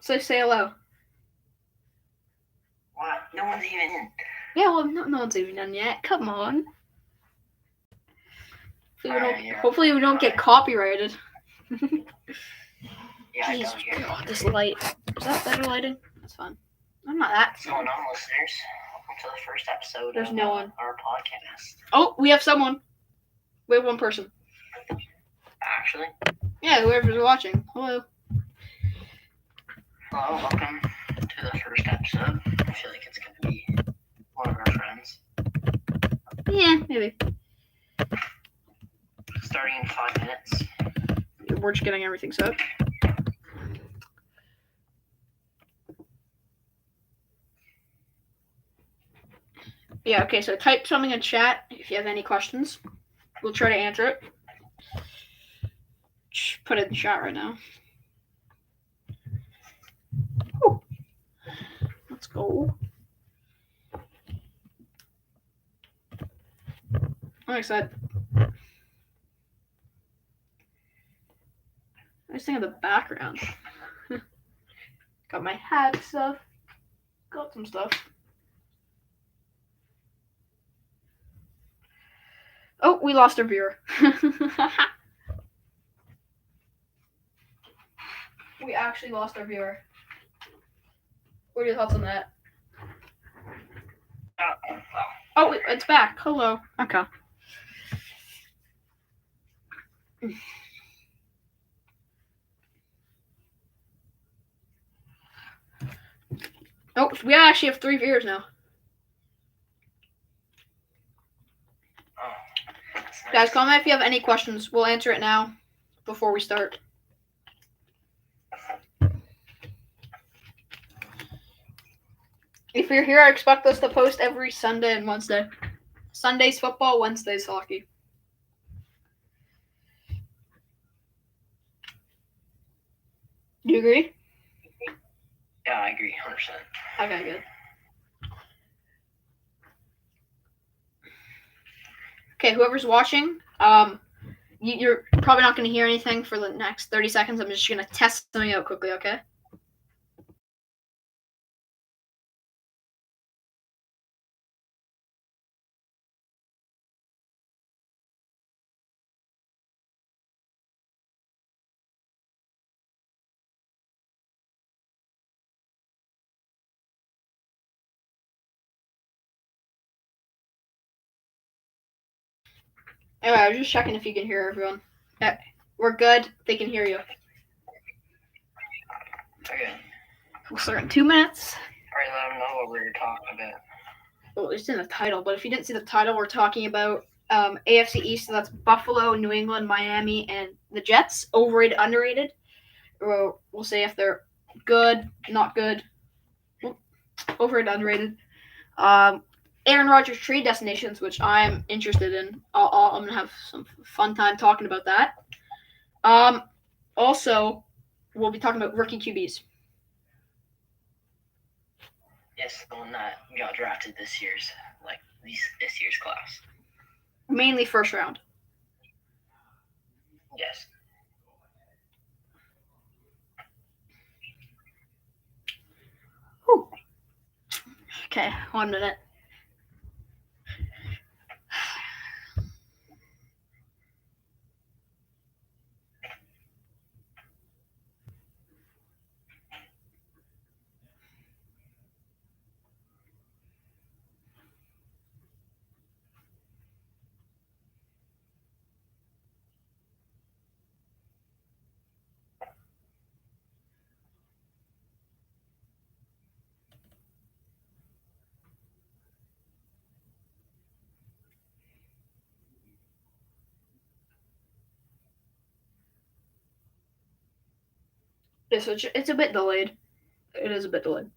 So say hello. What? No one's even in. Yeah, well, no one's even done yet. Come on. Hopefully we don't get copyrighted. Yeah, I Jeez, don't get God, this light. Is that better lighting? That's fine. I'm not that. What's going on, listeners? Welcome to the first episode There's of no one. Our podcast. Oh, we have someone. We have one person. Actually? Yeah, whoever's watching. Hello. Hello, welcome to the first episode. I feel like it's going to be one of our friends. Yeah, maybe. Starting in 5 minutes. We're just getting everything set. Yeah, okay, so type something in chat if you have any questions. We'll try to answer it. Just put it in the chat right now. Ooh. Let's go. I'm excited. Nice thing of the background. Got my hat stuff. Got some stuff. Oh, we lost our viewer. We actually lost our viewer. What are your thoughts on that? Oh, it's back. Hello. Okay. Oh, we actually have 3 viewers now. Nice. Guys, comment if you have any questions. We'll answer it now before we start. If you're here, I expect us to post every Sunday and Wednesday. Sundays football, Wednesdays hockey. Do you agree? Yeah, I agree, 100%. Okay, good. Okay, whoever's watching, you're probably not going to hear anything for the next 30 seconds. I'm just going to test something out quickly, okay? Anyway, I was just checking if you can hear everyone. Yeah, we're good. They can hear you. Okay. We'll start in 2 minutes. Alright, let them know what we were talking about. Well, it's in the title, but if you didn't see the title, we're talking about AFC East. So that's Buffalo, New England, Miami, and the Jets. Overrated, underrated. We'll say if they're good, not good. Overrated, underrated. Aaron Rodgers trade destinations, which I'm interested in. I'm gonna have some fun time talking about that. Also, we'll be talking about rookie QBs. Yes, the one that got drafted this year's class. Mainly first round. Yes. Whew. Okay, 1 minute. It's a bit delayed. It is a bit delayed.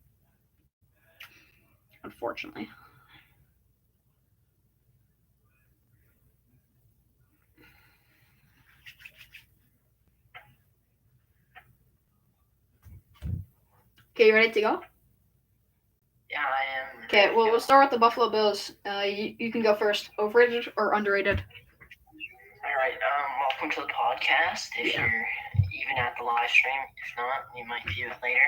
Unfortunately. Okay, you ready to go? Yeah, I am. Okay, well, we'll start with the Buffalo Bills. You can go first. Overrated or underrated? Alright, welcome to the podcast. If you're even at the live stream, if not, you might view it later.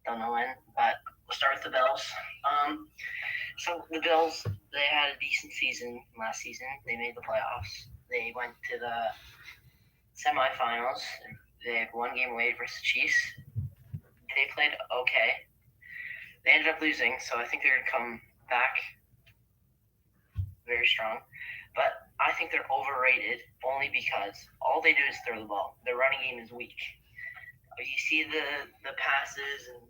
Don't know when, but we'll start with the Bills. So the Bills, they had a decent season last season. They made the playoffs. They went to the semifinals. They had one game away versus the Chiefs. They played okay. They ended up losing, so I think they're going to come back very strong. But I think they're overrated only because all they do is throw the ball. Their running game is weak. You see the passes and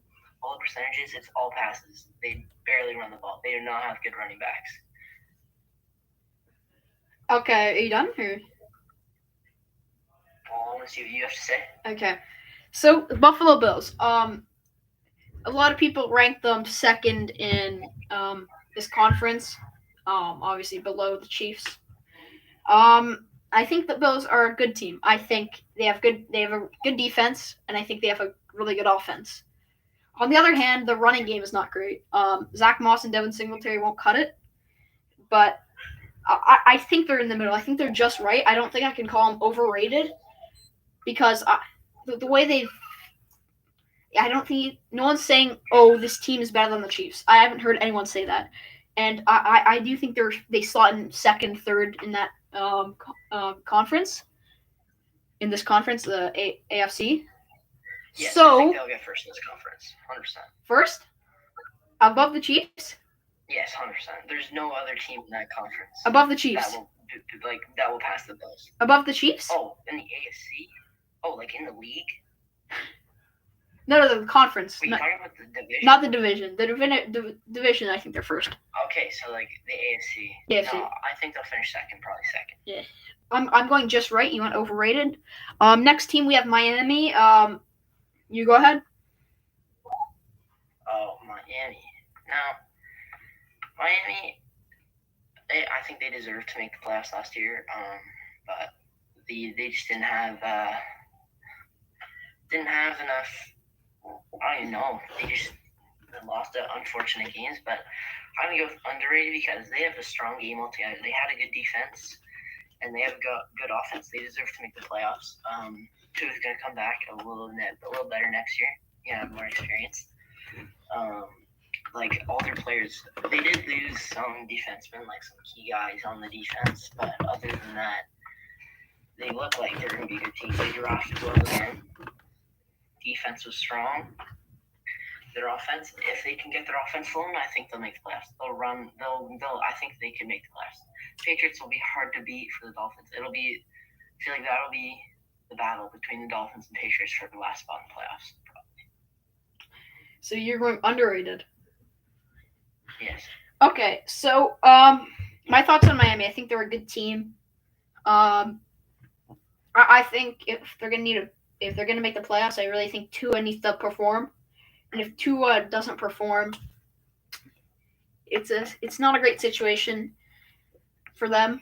all the percentages, it's all passes. They barely run the ball. They do not have good running backs. Okay, are you done? Or? Well, I want to see what you have to say. Okay. So, the Buffalo Bills. A lot of people rank them second in this conference. Obviously below the Chiefs. I think the Bills are a good team. I think they have a good defense, and I think they have a really good offense. On the other hand, the running game is not great. Zach Moss and Devin Singletary won't cut it, but I think they're in the middle. I think they're just right. I don't think I can call them overrated because the way they, I don't think no one's saying, oh, this team is better than the Chiefs. I haven't heard anyone say that, and I do think they slot in second, third in that conference. In this conference, the AFC. Yes, so I think they'll get first in this conference, 100%. First, above the Chiefs. Yes, 100%. There's no other team in that conference Above the Chiefs. That will pass the Bills. Above the Chiefs? Oh, in the AFC? Oh, like in the league? No, the conference. Wait, you're talking about the division? Not the division. The division, I think they're first. Okay, so like the AFC. AFC. No, I think they'll finish second, probably second. Yeah. I'm going just right. You want overrated? Next team we have Miami. You go ahead. Oh, Miami. Now, Miami, I think they deserved to make the playoffs last year, but they just didn't have enough. I don't even know. They just lost the unfortunate games, but I'm gonna go with underrated because they have a strong game altogether. They had a good defense, and they have a good offense. They deserve to make the playoffs. Tua's gonna come back a little better next year. Yeah, more experience. Like all their players, they did lose some defensemen, like some key guys on the defense, but other than that, they look like they're going to be a good team. They drafted well again. Defense was strong. Their offense, if they can get their offense flowing, I think they'll make the playoffs. They'll run. I think they can make the playoffs. Patriots will be hard to beat for the Dolphins. I feel like that'll be the battle between the Dolphins and Patriots for the last spot in the playoffs. Probably. So you're going underrated. Yes. Okay, so my thoughts on Miami. I think they're a good team. I think if they're gonna make the playoffs, I really think Tua needs to perform. And if Tua doesn't perform, it's not a great situation for them.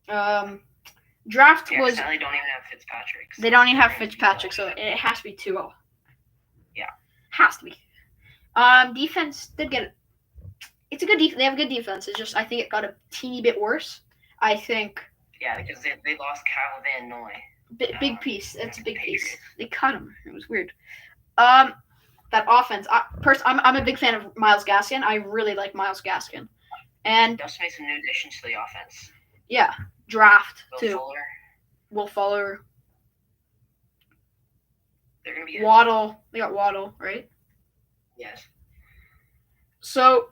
Draft was. They don't even have Fitzpatrick. They don't even have Fitzpatrick, so it has to be Tua. Yeah. Has to be. Defense did get it. It's a good defense. They have a good defense. It's just I think it got a teeny bit worse. I think. Yeah, because they lost Kyle Van Noy. Big piece. That's a big piece. They cut him. It was weird. That offense. I'm a big fan of Myles Gaskin. I really like Myles Gaskin. And they also made some new additions to the offense. Yeah, draft Will too. Fuller. Will Fuller. They're gonna be Waddle. They got Waddle, right? Yes. So,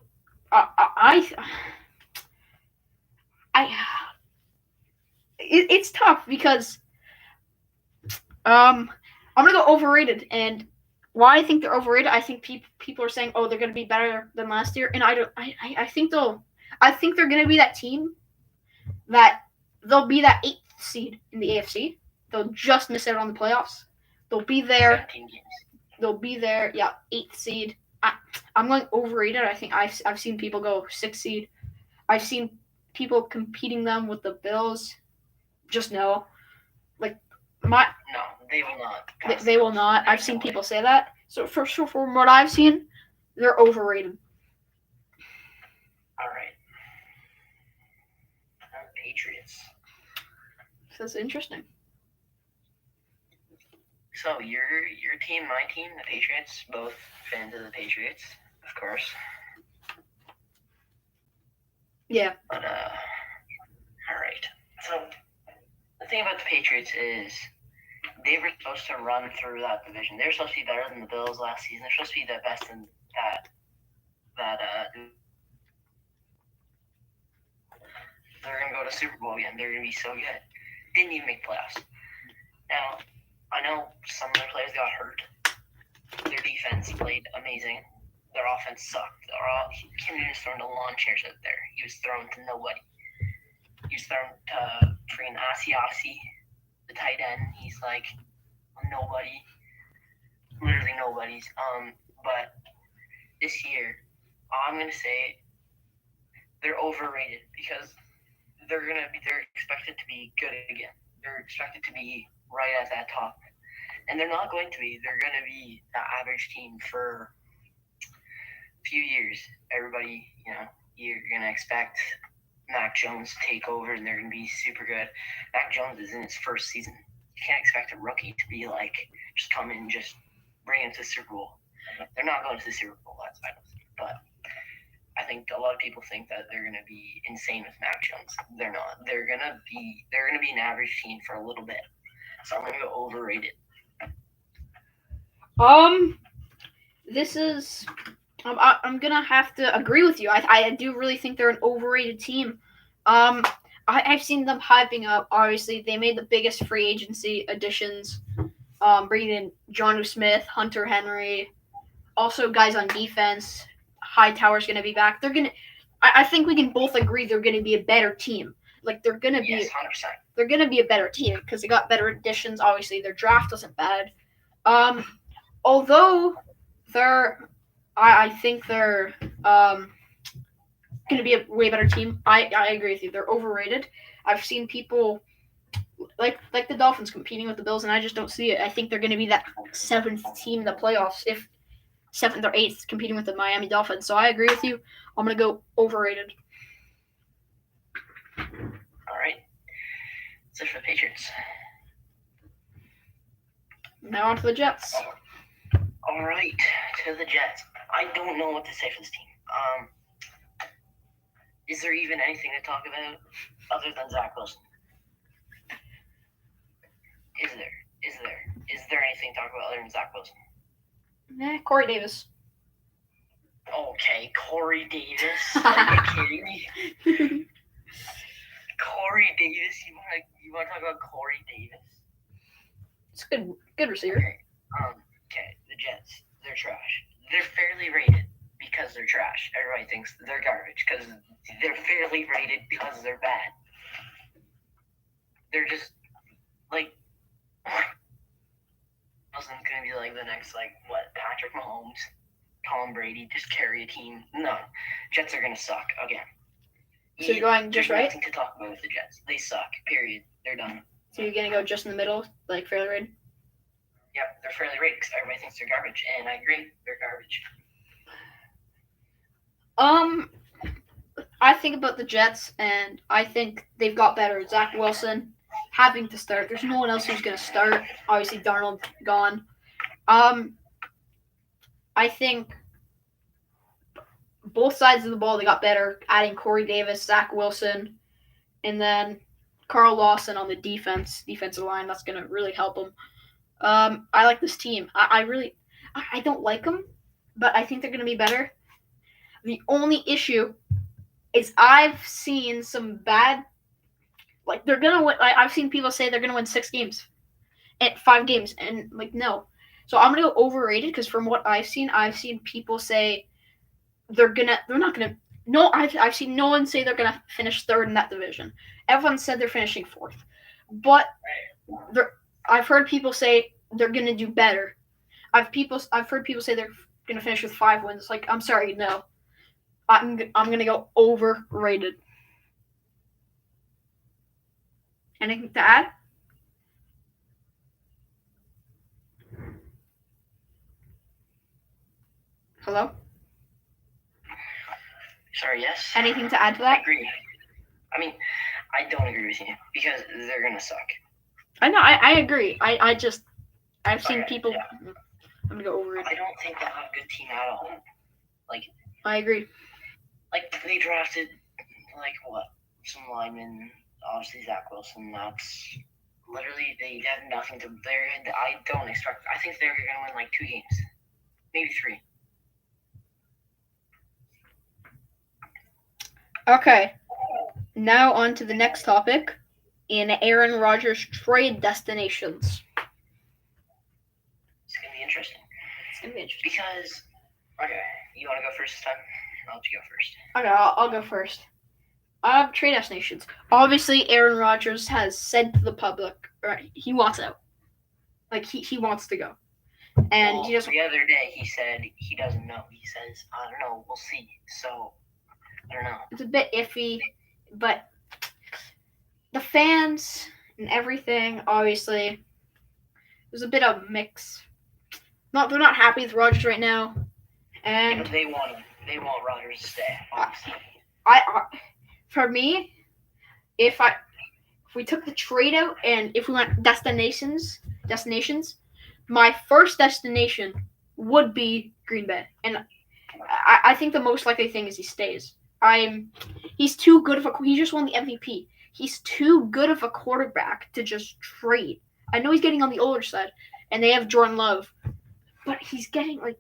it's tough because I'm gonna go overrated, and why I think they're overrated. I think people are saying, oh, they're gonna be better than last year, and I think they're gonna be that team that they'll be that 8th seed in the AFC. They'll just miss out on the playoffs. They'll be there. 17 games. They'll be there. Yeah, 8th seed. I'm going overrated. I think I've seen people go 6th seed. I've seen people competing them with the Bills. Just no. No, they will not. They will not. I've seen people say that. So from what I've seen, they're overrated. All right. Patriots. That's interesting. So your team, my team, the Patriots, both fans of the Patriots, of course. Yeah. But all right. So the thing about the Patriots is they were supposed to run through that division. They were supposed to be better than the Bills last season. They're supposed to be the best in that they're gonna go to Super Bowl again. They're gonna be so good. Didn't even make playoffs. Now, I know some of their players got hurt. Their defense played amazing. Their offense sucked. Cam Newton was throwing to lawn chairs out there. He was thrown to nobody. He was thrown to freaking Asiasi, the tight end. He's like nobody, literally nobody's. But this year, I'm gonna say they're overrated because they're expected to be good again. They're expected to be right at that top, and they're not going to be. They're going to be the average team for a few years. Everybody, you're going to expect Mac Jones to take over, and they're going to be super good. Mac Jones is in his first season. You can't expect a rookie to be like just come in and just bring him to the Super Bowl. They're not going to the Super Bowl. That's I don't think, but. I think a lot of people think that they're going to be insane with Mac Jones. They're not. They're going to be an average team for a little bit. So I'm going to go overrated. This is. I'm gonna have to agree with you. I do really think they're an overrated team. I've seen them hyping up. Obviously, they made the biggest free agency additions. Bringing in Jonnu Smith, Hunter Henry, also guys on defense. Hightower's going to be back. I think we can both agree they're going to be a better team. Like they're going to Yes, be 100%. they're going to be a better team because they got better additions. Obviously, their draft wasn't bad. Although I think they're going to be a way better team. I agree with you. They're overrated. I've seen people like the Dolphins competing with the Bills, and I just don't see it. I think they're going to be that seventh team in the playoffs if seventh or eighth competing with the Miami Dolphins. So I agree with you. I'm going to go overrated. All right. That's it for the Patriots. Now on to the Jets. All right, to the Jets. I don't know what to say for this team. Is there even anything to talk about other than Zach Wilson? Is there anything to talk about other than Zach Wilson? Corey Davis. Okay, Corey Davis. Are you kidding me? Corey Davis. You want to talk about Corey Davis? It's a good receiver. Okay. The Jets. They're trash. They're fairly rated because they're trash. Everybody thinks they're garbage because they're fairly rated because they're bad. They're just like. Wilson's gonna be like the next Patrick Mahomes, Tom Brady, just carry a team. No, Jets are gonna suck again. So you're going just right? Nothing to talk about with the Jets. They suck. Period. They're done. So you're gonna go just in the middle, like fairly rated? Yep, they're fairly rated because everybody thinks they're garbage, and I agree, they're garbage. I think about the Jets, and I think they've got better. Zach Wilson having to start. There's no one else who's going to start. Obviously, Darnold gone. I think both sides of the ball, they got better. Adding Corey Davis, Zach Wilson, and then Carl Lawson on the defensive line. That's going to really help them. I like this team. I don't like them, but I think they're going to be better. The only issue is I've seen some bad. Like they're gonna win. I've seen people say they're gonna win 6 games, at 5 games, and no. So I'm gonna go overrated because from what I've seen people say they're not gonna. No, I've seen no one say they're gonna finish 3rd in that division. Everyone said they're finishing 4th, but I've heard people say they're gonna do better. I've heard people say they're gonna finish with 5 wins. Like I'm sorry, no. I'm gonna go overrated. Anything to add? Hello? Sorry, yes? Anything to add to I that? agree. I mean, I don't agree with you because they're going to suck. I know, I agree. I just I've seen Okay, people. yeah. I'm gonna go over it. I don't think they'll have a good team at all. Like, I agree. they drafted like what some linemen. Obviously, Zach Wilson. That's literally they have nothing to. I don't expect. I think they're gonna win like 2 games, maybe 3. Okay. Now on to the next topic. In Aaron Rodgers trade destinations. It's gonna be interesting. It's gonna be interesting. Because okay, you want to go first this time? I'll let you go first. Okay, I'll go first. Trade destinations. Obviously, Aaron Rodgers has said to the public, right, he wants out. Like he wants to go, and well, he just the other day he said he doesn't know. He says I don't know. We'll see. So I don't know. It's a bit iffy, but the fans and everything, obviously, there's a bit of mix. They're not happy with Rodgers right now, and they want him. They want Rodgers to stay. Obviously. I for me, if we took the trade out and if we went destinations, my first destination would be Green Bay, and I think the most likely thing is he stays. He's too good of a. He just won the MVP. He's too good of a quarterback to just trade. I know he's getting on the older side, and they have Jordan Love, but he's getting like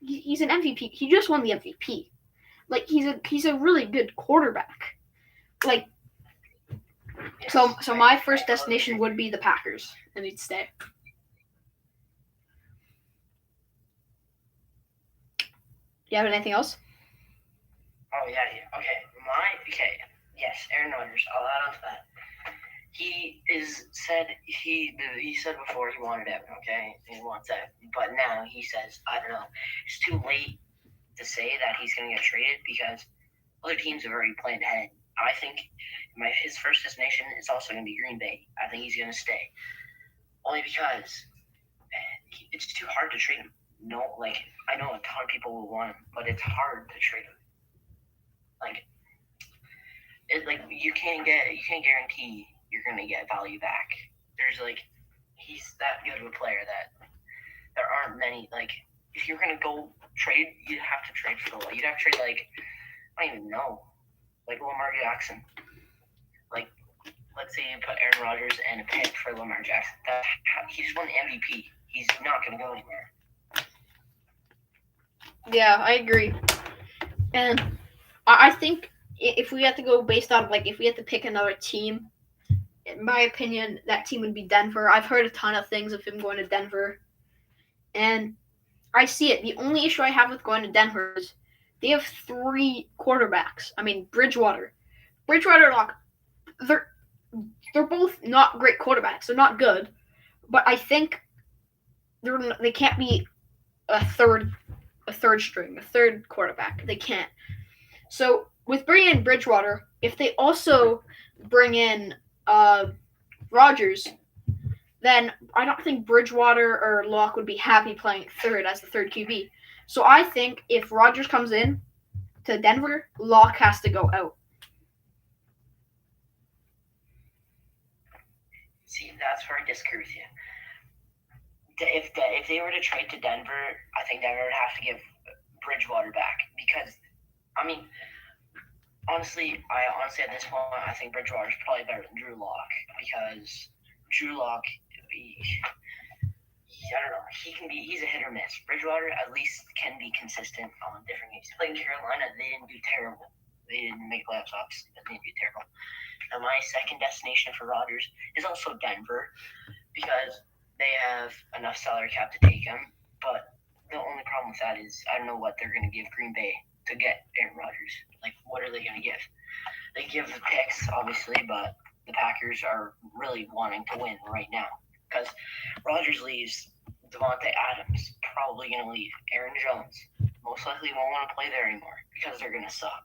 he's an MVP. He just won the MVP. Like he's a really good quarterback. Like so my first destination would be the Packers, and he'd stay. You have anything else? Oh yeah. Okay. Yes, Aaron Rodgers. I'll add on to that. He said before he wanted out. Okay, he wants out, but now he says I don't know. It's too late to say that he's going to get traded because other teams have already planned ahead. I think his first destination is also going to be Green Bay. I think he's going to stay only because it's too hard to trade him. No, like I know a ton of people will want him, but it's hard to trade him. Like you can't guarantee you're gonna get value back. There's he's that good of a player that there aren't many. Like if you're gonna go trade, you'd have to trade for you'd have to trade I don't even know, like Lamar Jackson. Like let's say you put Aaron Rodgers and a pick for Lamar Jackson. He just won the MVP. He's not gonna go anywhere. Yeah, I agree, and I think if we had to go based on if we had to pick another team, in my opinion, that team would be Denver. I've heard a ton of things of him going to Denver, and I see it. The only issue I have with going to Denver is they have 3 quarterbacks. I mean, Bridgewater, Locke. They're both not great quarterbacks. They're not good, but I think they can't be a third string, a third quarterback. They can't. So with bringing in Bridgewater, if they also bring in Rodgers, then I don't think Bridgewater or Locke would be happy playing third as the third QB. So I think if Rodgers comes in to Denver, Locke has to go out. See, that's where I disagree with you. If they were to trade to Denver, I think Denver would have to give Bridgewater back because, I mean, honestly at this point, I think Bridgewater is probably better than Drew Lock because Drew Lock, I don't know, he's a hit or miss. Bridgewater at least can be consistent on different games. He played in Carolina, they didn't do terrible. They didn't make playoffs, obviously, but they didn't do terrible. Now, my second destination for Rodgers is also Denver because they have enough salary cap to take him. But the only problem with that is I don't know what they're going to give Green Bay to get Aaron Rodgers. Like, what are they going to give? They give the picks, obviously, but the Packers are really wanting to win right now because Rodgers leaves. Devontae Adams probably going to leave. Aaron Jones most likely won't want to play there anymore because they're going to suck.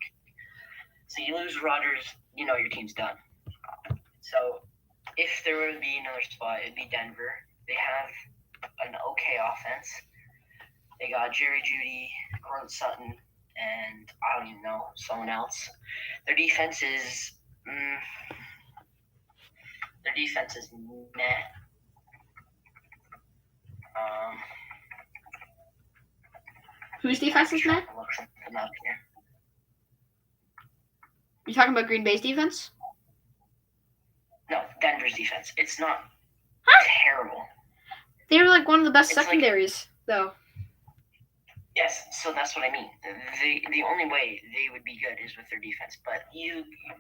So you lose Rodgers, you know your team's done. So if there would be another spot, it'd be Denver. They have an okay offense. They got Jerry Jeudy, Courtland Sutton, and I don't even know, someone else. Their defense is meh. Whose defense is trying mad? to look something up here. You talking about Green Bay's defense? No, Denver's defense. It's not terrible. They're like one of the best It's like- secondaries, though. Yes, so that's what I mean. The only way they would be good is with their defense. But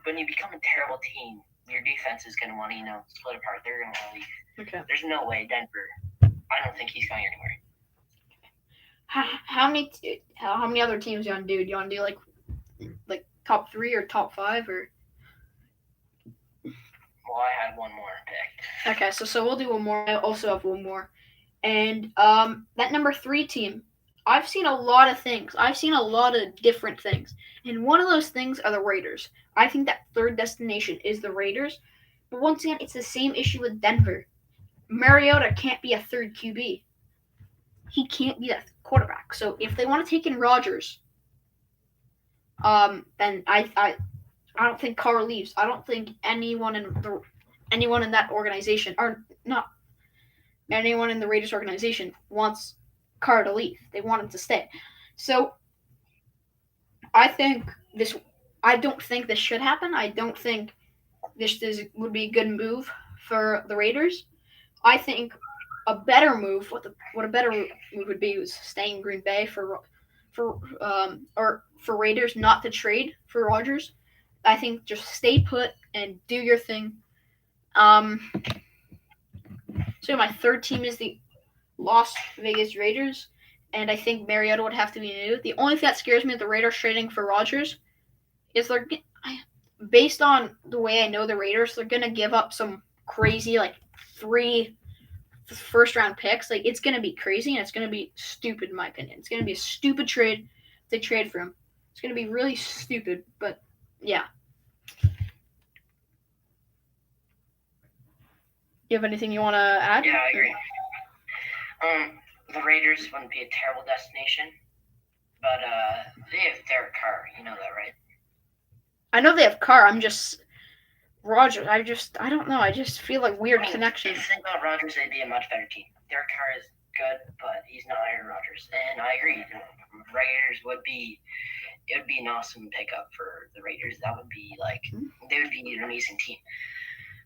when you become a terrible team, your defense is going to want to split apart. They're going to want to leave. Okay. There's no way Denver. I don't think he's going anywhere. How many other teams you want to do? Do you want to do like top 3 or top 5 or? Well, I had one more pick. Okay, so we'll do one more. I also have one more, and that number 3 team. I've seen a lot of things. I've seen a lot of different things, and one of those things are the Raiders. I think that third destination is the Raiders, but once again, it's the same issue with Denver. Mariota can't be a third QB. He can't be that quarterback. So if they want to take in Rodgers, then I don't think Carr leaves. I don't think anyone in that organization, or not anyone in the Raiders organization, wants Carr to leave. They want him to stay. So I don't think this should happen. I don't think this would be a good move for the Raiders. I think a better move, what a better move would be, was staying in Green Bay or for Raiders not to trade for Rodgers. I think just stay put and do your thing. So my third team is the Las Vegas Raiders, and I think Mariota would have to be new. The only thing that scares me with the Raiders trading for Rodgers is based on the way I know the Raiders, they're gonna give up some crazy 3 first-round picks. It's gonna be crazy and it's gonna be stupid in my opinion. It's gonna be a stupid trade if they trade for him. It's gonna be really stupid, but yeah. You have anything you want to add? Yeah, I agree. The Raiders wouldn't be a terrible destination, but they have Derek Carr. You know that, right? I know they have Carr. I'm just Rodgers. I don't know. I just feel like weird connection. If you think about Rodgers, they'd be a much better team. Derek Carr is good, but he's not Aaron Rodgers, and I agree. The Raiders would be an awesome pickup for the Raiders. That would be they would be an amazing team.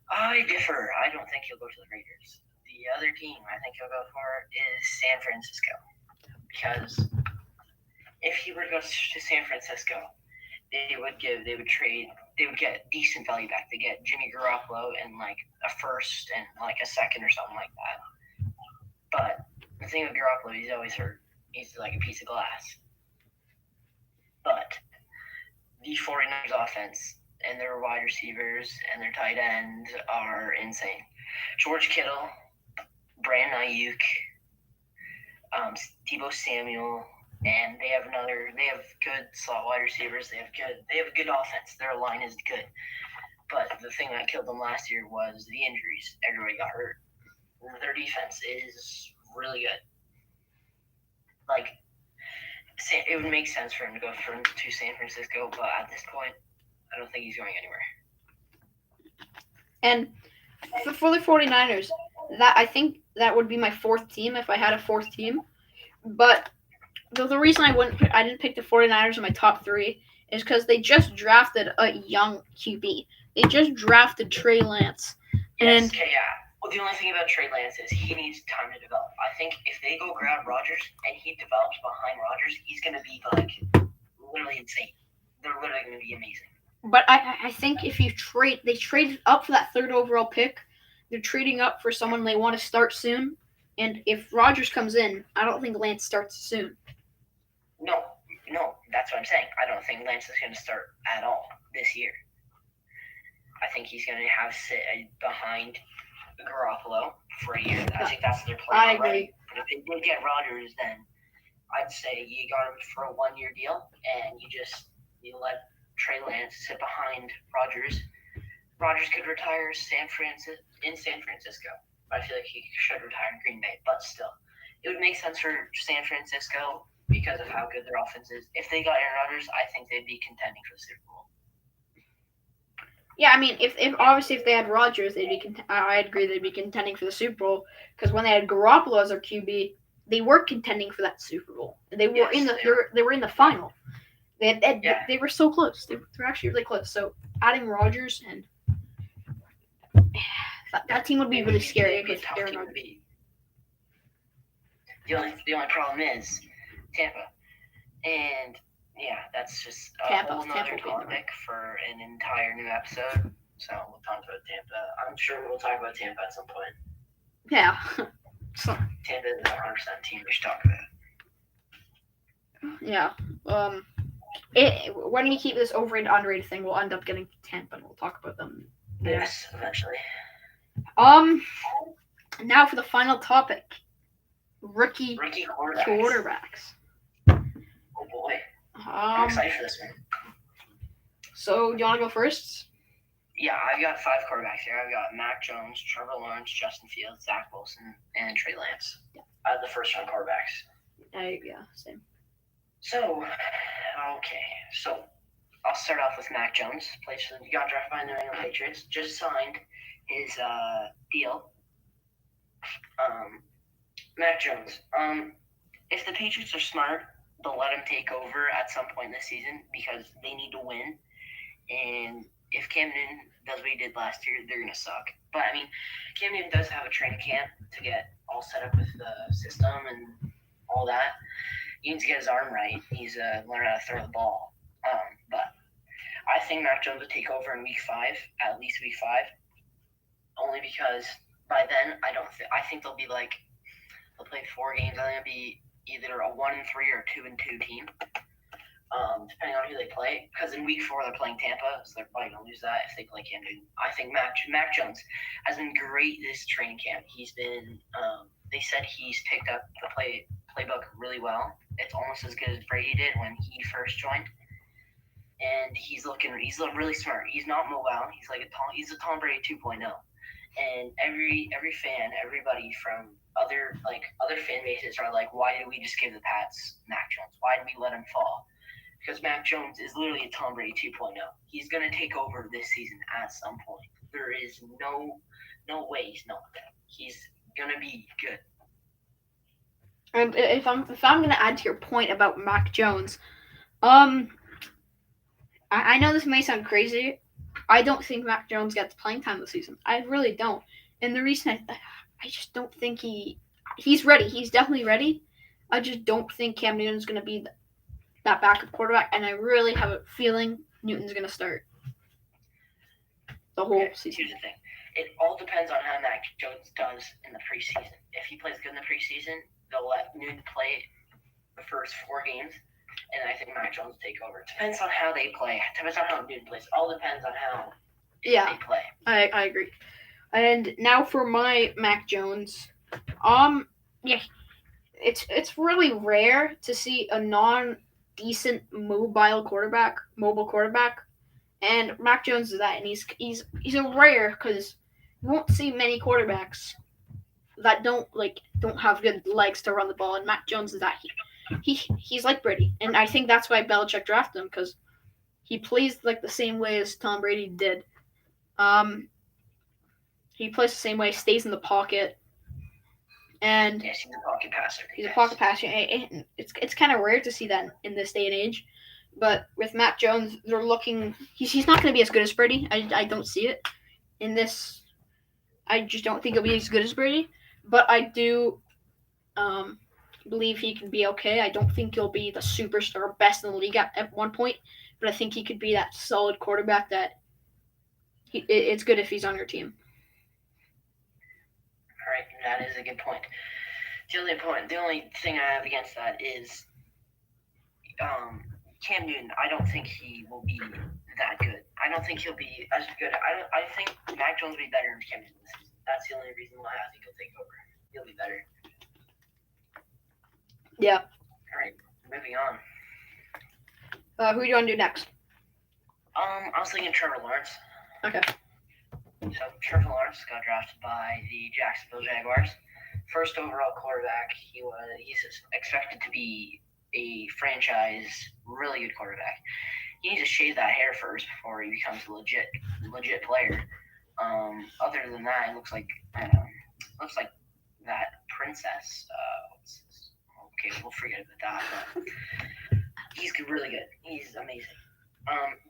I differ. I don't think he'll go to the Raiders. The other team I think he'll go for is San Francisco, because if he were to go to San Francisco, they would get decent value back. They get Jimmy Garoppolo and a first and a second or something like that. But the thing with Garoppolo, he's always hurt. He's like a piece of glass. But the 49ers offense and their wide receivers and their tight end are insane. George Kittle, Brandon Ayuk, Deebo Samuel, and they have good slot wide receivers. They have a good offense. Their line is good. But the thing that killed them last year was the injuries. Everybody got hurt. Their defense is really good. It would make sense for him to go to San Francisco, but at this point, I don't think he's going anywhere. And for the 49ers, I think that would be my 4th team if I had a 4th team. But the reason I didn't pick the 49ers in my top 3 is because they just drafted a young QB. They just drafted Trey Lance. Yes, okay, yeah. Well, the only thing about Trey Lance is he needs time to develop. I think if they go grab Rodgers and he develops behind Rodgers, he's going to be literally insane. They're literally going to be amazing. But I think if they traded up for that 3rd overall pick. They're trading up for someone they want to start soon. And if Rodgers comes in, I don't think Lance starts soon. No, that's what I'm saying. I don't think Lance is going to start at all this year. I think he's going to have sit behind Garoppolo for a year. I think that's their plan. I agree. Right? But if they did get Rodgers, then I'd say you got him for a 1-year deal, and you let Trey Lance sit behind Rodgers. Rodgers could retire in San Francisco. I feel like he should retire in Green Bay, but still, it would make sense for San Francisco because of how good their offense is. If they got Aaron Rodgers, I think they'd be contending for the Super Bowl. Yeah, I mean, if obviously if they had Rodgers, they'd be. I'd agree they'd be contending for the Super Bowl because when they had Garoppolo as their QB, they were contending for that Super Bowl. They were Yes, in the they were in the final. Yeah. They were so close. They were actually really close. So adding Rodgers and that team would be really scary It'd be a with tough Aaron team to Rodgers. beat. The only problem is Tampa, and yeah, that's just a Tampa whole nother will be in the topic for an entire new episode. So we'll talk about Tampa. I'm sure we'll talk about Tampa at some point. Yeah. So, Tampa is a 100% team we should talk about. yeah. When we keep this overrated underrated thing, we'll end up getting Tampa, and we'll talk about them. Yes, eventually. Now for the final topic, rookie quarterbacks. Oh boy, I'm excited for this one. So, do you want to go first? Yeah, I've got 5 quarterbacks here. I've got Mac Jones, Trevor Lawrence, Justin Fields, Zach Wilson, and Trey Lance. Yeah. Out of the first round quarterbacks. Yeah, same. So, okay. So, I'll start off with Mac Jones. He got drafted by the New England Patriots. Just signed his deal. Mac Jones. If the Patriots are smart, they'll let him take over at some point this season because they need to win. And if Cam Newton does what he did last year, they're going to suck. But, I mean, Cam Newton does have a training camp to get all set up with the system and all that. He needs to get his arm right. He's learning how to throw the ball. But I think Mac Jones will take over in week 5, at least week 5. Only because by then, I think they'll be like, they'll play 4 games. I think it'll be either a 1-3 or 2-2 team. Depending on who they play. Because in week 4, they're playing Tampa, so they're probably going to lose that if they play Cam Newton. I think Mac Jones has been great this training camp. He's been, they said he's picked up the playbook really well. It's almost as good as Brady did when he first joined. And he's looking really smart. He's not mobile. He's a Tom Brady 2.0. And everybody from other fan bases are like, why did we just give the Pats Mac Jones? Why did we let him fall? Because Mac Jones is literally a Tom Brady 2.0. He's going to take over this season at some point. There is no way he's not. He's going to be good. And if I'm going to add to your point about Mac Jones, I know this may sound crazy. I don't think Mac Jones gets playing time this season. I really don't. And the reason I just don't think he's ready. He's definitely ready. I just don't think Cam Newton's going to be that backup quarterback, and I really have a feeling Newton's going to start the whole season. Here's the thing. It all depends on how Mac Jones does in the preseason. If he plays good in the preseason, they'll let Newton play the first 4 games, and I think Mac Jones will take over. It depends on how they play. It depends on how Newton plays. It all depends on how they play. I agree. And now for my Mac Jones. It's really rare to see a non-decent mobile quarterback, and Mac Jones is that, and he's a rare because you won't see many quarterbacks that don't have good legs to run the ball, and Mac Jones is that. He's like Brady, and I think that's why Belichick drafted him because he plays like the same way as Tom Brady did. He plays the same way, stays in the pocket, and yes, he's a pocket passer. He's a pocket passer. It's kind of rare to see that in this day and age, but with Mac Jones, they're looking. He's not going to be as good as Brady. I don't see it in this. I just don't think he'll be as good as Brady, but I do believe he can be okay. I don't think he'll be the superstar best in the league at one point, but I think he could be that solid quarterback that it's good if he's on your team. All right, that is a good point. The only thing I have against that is Cam Newton. I don't think he will be that good. I don't think he'll be as good. I think Mac Jones will be better than Cam Newton this season. That's the only reason why I think he'll take over. He'll be better. Yeah. All right, moving on. Who do you want to do next? I was thinking Trevor Lawrence. Okay. So Trevor Lawrence got drafted by the Jacksonville Jaguars. First overall quarterback. He's expected to be a franchise really good quarterback. He needs to shave that hair first before he becomes a legit legit player. Other than that, it looks like that princess. Okay, we'll forget about that. But he's really good. He's amazing.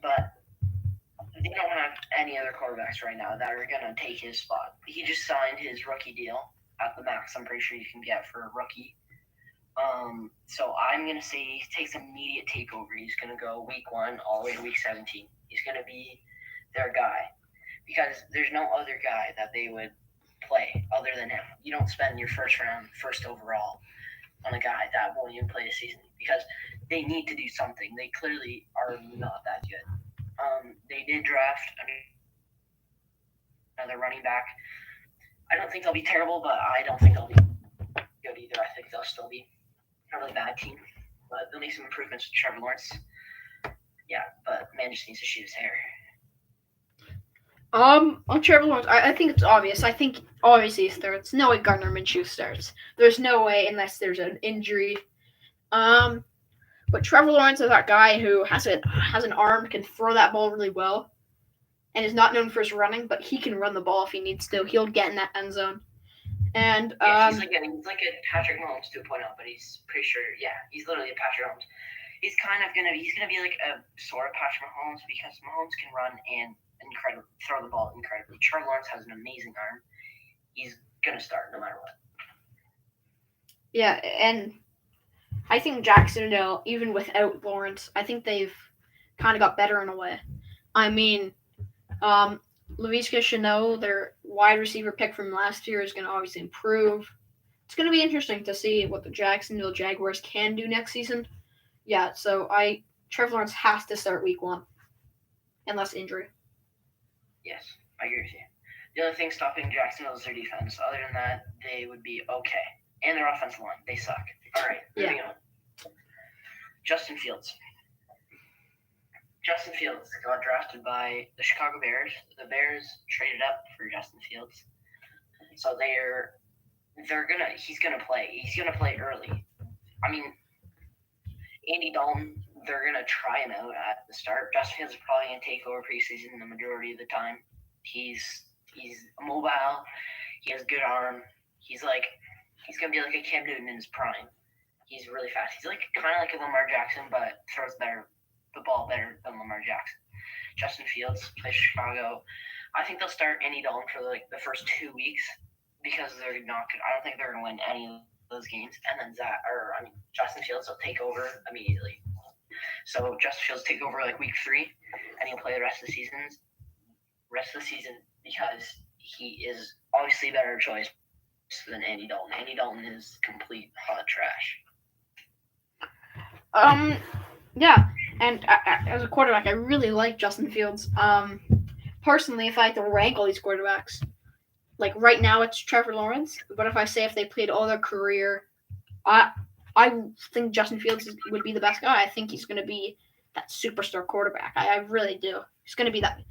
But they don't have any other quarterbacks right now that are gonna take his spot. He just signed his rookie deal at the max. I'm pretty sure you can get for a rookie. So I'm gonna say he takes immediate takeover. He's gonna go week 1 all the way to week 17. He's gonna be their guy because there's no other guy that they would play other than him. You don't spend your first round, first overall on a guy that won't even play a season because they need to do something. They clearly are not that good. They did draft another running back. I don't think they'll be terrible, but I don't think they'll be good either. I think they'll still be a really bad team, but they'll make some improvements with Trevor Lawrence. Yeah, but man just needs to shoot his hair. On Trevor Lawrence, I think it's obvious. I think obviously he starts. No way Gardner Minshew starts. There's no way unless there's an injury. But Trevor Lawrence is that guy who has an arm, can throw that ball really well, and is not known for his running, but he can run the ball if he needs to. He'll get in that end zone. And he's like a Patrick Mahomes 2.0, but he's pretty sure. Yeah, he's literally a Patrick Mahomes. He's gonna be like a sort of Patrick Mahomes because Mahomes can run and throw the ball incredibly. Trevor Lawrence has an amazing arm. He's gonna start no matter what. Yeah, and I think Jacksonville, even without Lawrence, I think they've kind of got better in a way. I mean, Laviska Shenault, their wide receiver pick from last year, is going to obviously improve. It's going to be interesting to see what the Jacksonville Jaguars can do next season. Yeah, so Trevor Lawrence has to start week 1, unless injury. Yes, I agree with you. The only thing stopping Jacksonville is their defense. Other than that, they would be okay. And their offensive line, they suck. All right, moving on. Justin Fields. Justin Fields got drafted by the Chicago Bears. The Bears traded up for Justin Fields, so he's gonna play. He's gonna play early. I mean, Andy Dalton, they're gonna try him out at the start. Justin Fields is probably gonna take over preseason the majority of the time. He's mobile. He has good arm. He's gonna be like a Cam Newton in his prime. He's really fast. He's kind of like a Lamar Jackson, but throws the ball better than Lamar Jackson. Justin Fields plays Chicago. I think they'll start Andy Dalton for the first 2 weeks because they're not good. I don't think they're gonna win any of those games. And then Justin Fields will take over immediately. So Justin Fields take over week 3, and he'll play the rest of the season because he is obviously a better choice than Andy Dalton. Andy Dalton is complete hot trash. Yeah, and as a quarterback, I really like Justin Fields. Personally, if I had to rank all these quarterbacks, right now it's Trevor Lawrence. But if they played all their career, I think Justin Fields would be the best guy. I think he's going to be that superstar quarterback. I really do. He's going to be that.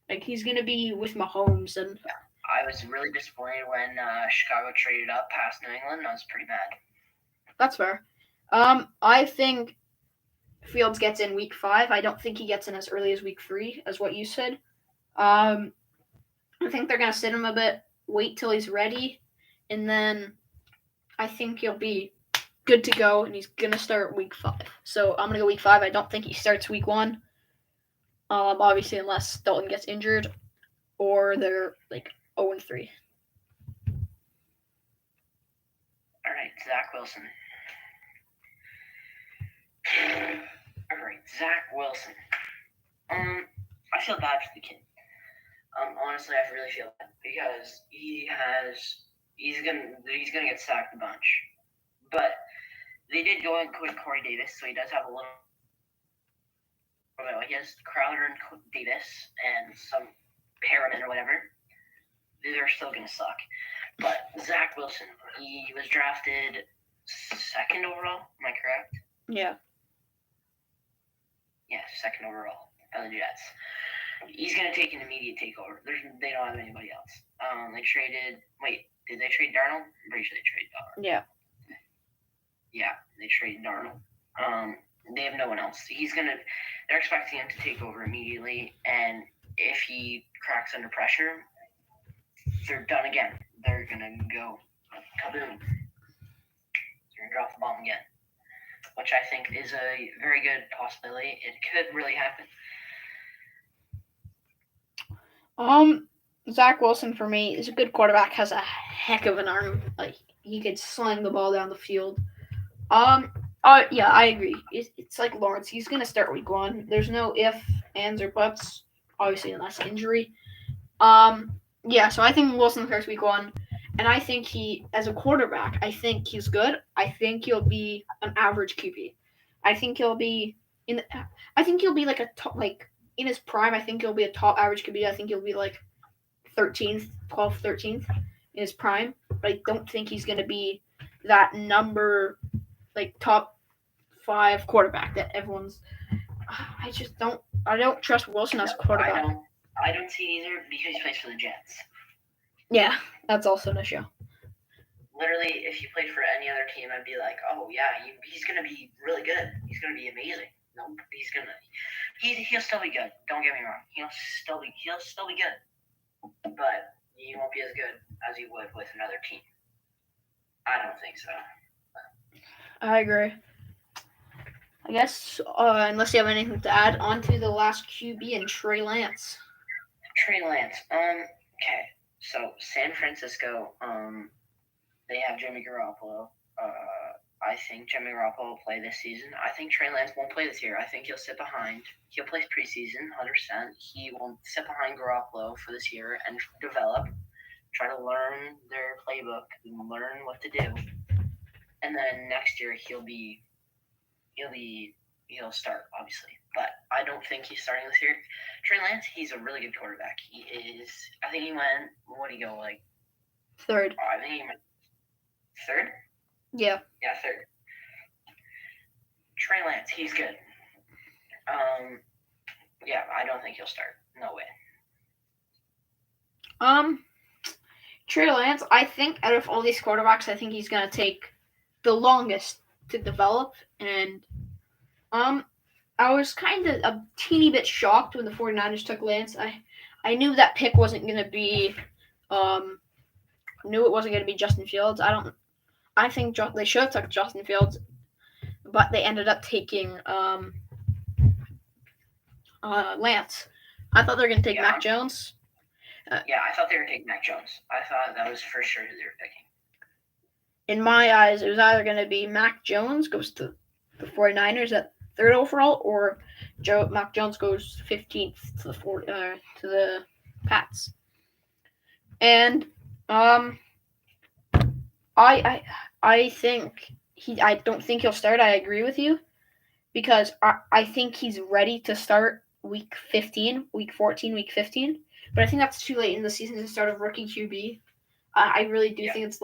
He's going to be with Mahomes and. Yeah. I was really disappointed when Chicago traded up past New England. I was pretty mad. That's fair. I think Fields gets in week 5. I don't think he gets in as early as week 3, as what you said. I think they're going to sit him a bit, wait till he's ready, and then I think he'll be good to go, and he's going to start week 5. So I'm going to go week 5. I don't think he starts week 1, obviously unless Dalton gets injured or they're 0-3. All right, Zach Wilson. Zach Wilson. I feel bad for the kid. Honestly, I really feel bad because he's gonna get sacked a bunch. But they did go and quit Corey Davis, so he does have a little. He has Crowder and Davis and some Perriman or whatever. They're still gonna suck. But Zach Wilson, he was drafted 2nd overall. Am I correct? Yeah. Yeah, 2nd overall by the Jets. He's gonna take an immediate takeover. They don't have anybody else. They traded. Wait, did they trade Darnold? I'm pretty sure they traded Darnold. Yeah. Yeah, they traded Darnold. They have no one else. They're expecting him to take over immediately, and if he cracks under pressure, they're done again. They're gonna go kaboom. They're gonna drop the bomb again, which I think is a very good possibility. It could really happen. Zach Wilson for me is a good quarterback. Has a heck of an arm. Like he could sling the ball down the field. Yeah, I agree. It's like Lawrence. He's gonna start week 1. There's no if, ands, or buts. Obviously, unless injury. Yeah. So I think Wilson starts week 1, and I think he, as a quarterback, I think he's good. I think he'll be an average QB. I think he'll be I think he'll be like a top, like in his prime. I think he'll be a top average QB. I think he'll be like 13th, 12th, 13th in his prime. But I don't think he's gonna be that number, like top 5 quarterback that everyone's. I just don't. I don't trust Wilson as a quarterback. I don't see it either because he plays for the Jets. Yeah, that's also an issue. Literally, if he played for any other team, I'd be like, oh yeah, he's gonna be really good. He's gonna be amazing. No, he'll still be good. Don't get me wrong. He'll still be good, but he won't be as good as he would with another team. I don't think so. I agree. I guess, unless you have anything to add, on to the last QB and Trey Lance. Trey Lance. Okay. So San Francisco. They have Jimmy Garoppolo. I think Jimmy Garoppolo will play this season. I think Trey Lance won't play this year. I think he'll sit behind. He'll play preseason, 100%. He will sit behind Garoppolo for this year and develop, try to learn their playbook, and learn what to do. And then next year he'll start, obviously. But I don't think he's starting this year. Trey Lance, he's a really good quarterback. I think he went, what did he go, like? 3rd. I think he went 3rd? Yeah. Yeah, 3rd. Trey Lance, he's good. Yeah, I don't think he'll start. No way. Trey Lance, I think out of all these quarterbacks, I think he's gonna take the longest to develop, and I was kind of a teeny bit shocked when the 49ers took Lance. I knew that pick wasn't gonna be knew it wasn't gonna be Justin Fields. I think they should have took Justin Fields, but they ended up taking Lance. I thought they were gonna take Mac Jones. Yeah, I thought they were taking Mac Jones. I thought that was for sure who they were picking. In my eyes, it was either going to be Mac Jones goes to the 49ers at 3rd overall, or Mac Jones goes 15th to the Pats. And I think I don't think he'll start. I agree with you, because I think he's ready to start week 15, week 14, week 15. But I think that's too late in the season to start a rookie QB. I really do think it's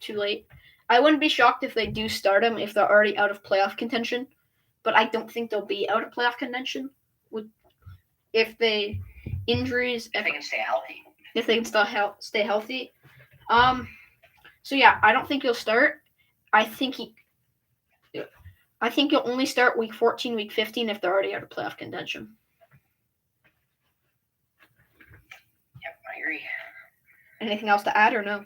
too late. I wouldn't be shocked if they do start him if they're already out of playoff contention, but I don't think they'll be out of playoff contention if they injuries. If they can stay healthy. If they can still stay healthy. So yeah, I don't think he'll start. I think he'll only start week 14, week 15 if they're already out of playoff contention. Yep, I agree. Anything else to add or no?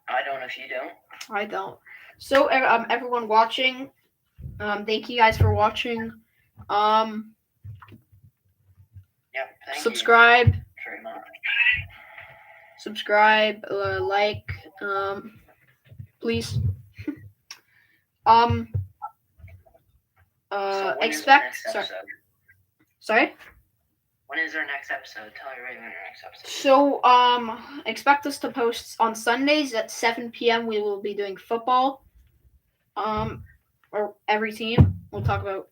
I don't if you don't. I don't. So everyone watching, thank you guys for watching. Yep, thank subscribe. you very much. Subscribe, like, please. So expect. Sorry. When is our next episode? Tell everybody when our next episode. So, expect us to post on Sundays at 7 p.m. We will be doing football. Or every team. We'll talk about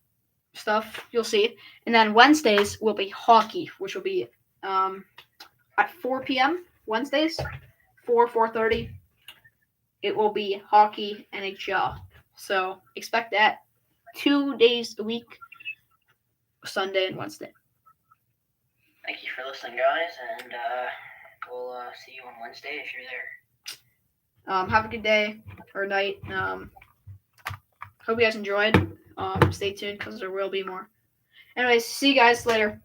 stuff. You'll see. And then Wednesdays will be hockey, which will be at 4 p.m. Wednesdays, 4:30. It will be hockey NHL. So expect that 2 days a week, Sunday and Wednesday. Thank you for listening, guys, and we'll see you on Wednesday if you're there. Have a good day or night. Hope you guys enjoyed. Stay tuned because there will be more. Anyways, see you guys later.